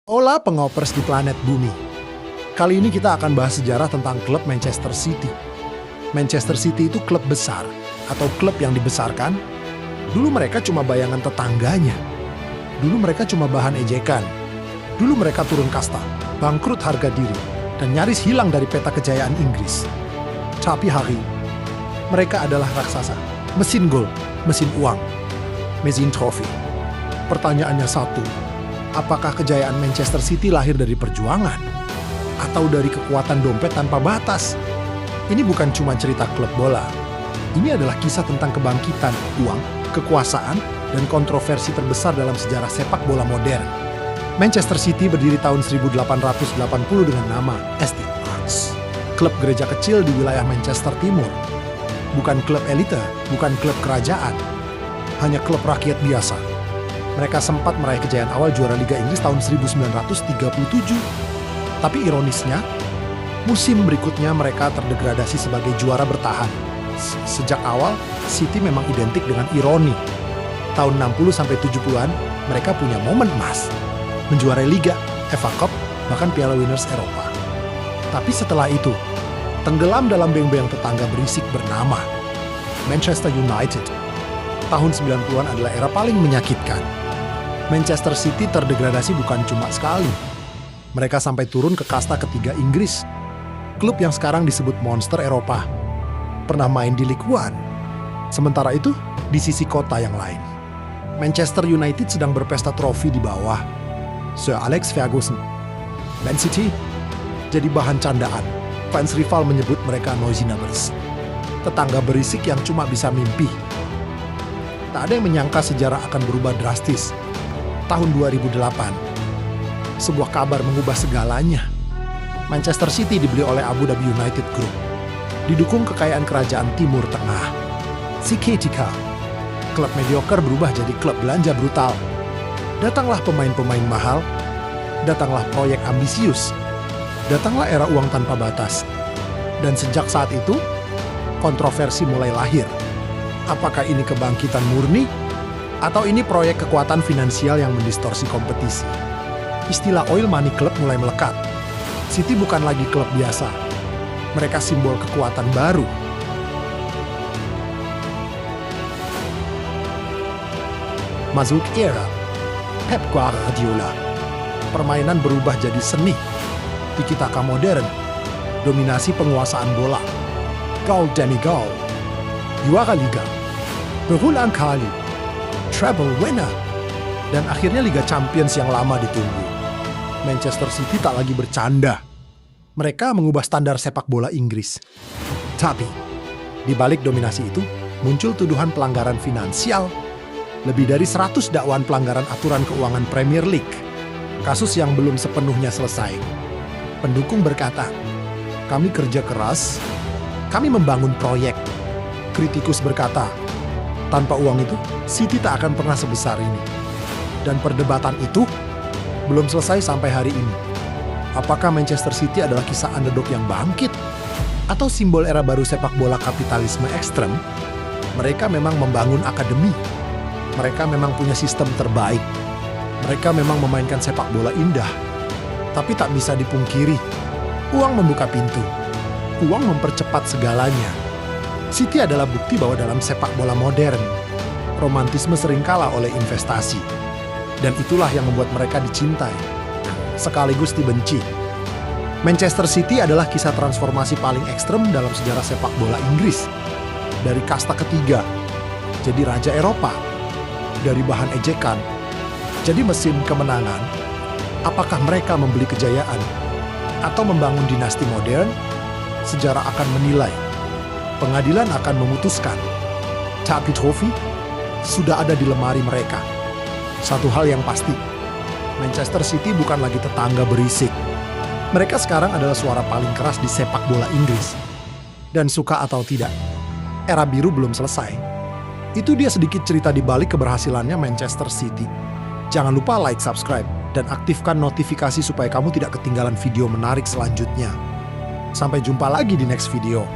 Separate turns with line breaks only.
Olah pengopers di planet bumi. Kali ini kita akan bahas sejarah tentang klub Manchester City. Manchester City itu klub besar, atau klub yang dibesarkan. Dulu mereka cuma bayangan tetangganya. Dulu mereka cuma bahan ejekan. Dulu mereka turun kasta, bangkrut harga diri, dan nyaris hilang dari peta kejayaan Inggris. Tapi hari, mereka adalah raksasa. Mesin gol, mesin uang, mesin trofi. Pertanyaannya satu, apakah kejayaan Manchester City lahir dari perjuangan? Atau dari kekuatan dompet tanpa batas? Ini bukan cuma cerita klub bola. Ini adalah kisah tentang kebangkitan, uang, kekuasaan, dan kontroversi terbesar dalam sejarah sepak bola modern. Manchester City berdiri tahun 1880 dengan nama St. Mark's. Klub gereja kecil di wilayah Manchester Timur. Bukan klub elite, bukan klub kerajaan. Hanya klub rakyat biasa. Mereka sempat meraih kejayaan awal juara Liga Inggris tahun 1937. Tapi ironisnya, musim berikutnya mereka terdegradasi sebagai juara bertahan. Sejak awal, City memang identik dengan ironi. Tahun 60-70-an, mereka punya momen emas. Menjuarai Liga, FA Cup, bahkan Piala Winners Eropa. Tapi setelah itu, tenggelam dalam beng-beng tetangga berisik bernama Manchester United. Tahun 90-an adalah era paling menyakitkan. Manchester City terdegradasi bukan cuma sekali. Mereka sampai turun ke kasta ketiga Inggris. Klub yang sekarang disebut monster Eropa. Pernah main di League One. Sementara itu, di sisi kota yang lain, Manchester United sedang berpesta trofi di bawah Sir Alex Ferguson. Man City jadi bahan candaan. Fans rival menyebut mereka noisy numbers. Tetangga berisik yang cuma bisa mimpi. Tak ada yang menyangka sejarah akan berubah drastis. Tahun 2008, sebuah kabar mengubah segalanya. Manchester City dibeli oleh Abu Dhabi United Group. Didukung kekayaan kerajaan Timur Tengah. Seketika, klub mediocre berubah jadi klub belanja brutal. Datanglah pemain-pemain mahal, datanglah proyek ambisius, datanglah era uang tanpa batas. Dan sejak saat itu, kontroversi mulai lahir. Apakah ini kebangkitan murni? Atau ini proyek kekuatan finansial yang mendistorsi kompetisi? Istilah oil money club mulai melekat. City bukan lagi klub biasa. Mereka simbol kekuatan baru. Masuk era Pep Guardiola. Permainan berubah jadi seni. Tiki-taka modern. Dominasi penguasaan bola. Gol demi gol. Juara Liga. Berulang kali. Treble winner. Dan akhirnya Liga Champions yang lama ditunggu. Manchester City tak lagi bercanda. Mereka mengubah standar sepak bola Inggris. Tapi, di balik dominasi itu, muncul tuduhan pelanggaran finansial. Lebih dari 100 dakwaan pelanggaran aturan keuangan Premier League. Kasus yang belum sepenuhnya selesai. Pendukung berkata, kami kerja keras, kami membangun proyek. Kritikus berkata, tanpa uang itu, City tak akan pernah sebesar ini. Dan perdebatan itu belum selesai sampai hari ini. Apakah Manchester City adalah kisah underdog yang bangkit? Atau simbol era baru sepak bola kapitalisme ekstrem? Mereka memang membangun akademi. Mereka memang punya sistem terbaik. Mereka memang memainkan sepak bola indah. Tapi tak bisa dipungkiri, uang membuka pintu. Uang mempercepat segalanya. City adalah bukti bahwa dalam sepak bola modern, romantisme sering kalah oleh investasi. Dan itulah yang membuat mereka dicintai, sekaligus dibenci. Manchester City adalah kisah transformasi paling ekstrem dalam sejarah sepak bola Inggris. Dari kasta ketiga, jadi raja Eropa. Dari bahan ejekan, jadi mesin kemenangan. Apakah mereka membeli kejayaan? Atau membangun dinasti modern? Sejarah akan menilai. Pengadilan akan memutuskan. Tapi trofi sudah ada di lemari mereka. Satu hal yang pasti, Manchester City bukan lagi tetangga berisik. Mereka sekarang adalah suara paling keras di sepak bola Inggris. Dan suka atau tidak, era biru belum selesai. Itu dia sedikit cerita di balik keberhasilannya Manchester City. Jangan lupa like, subscribe, dan aktifkan notifikasi supaya kamu tidak ketinggalan video menarik selanjutnya. Sampai jumpa lagi di next video.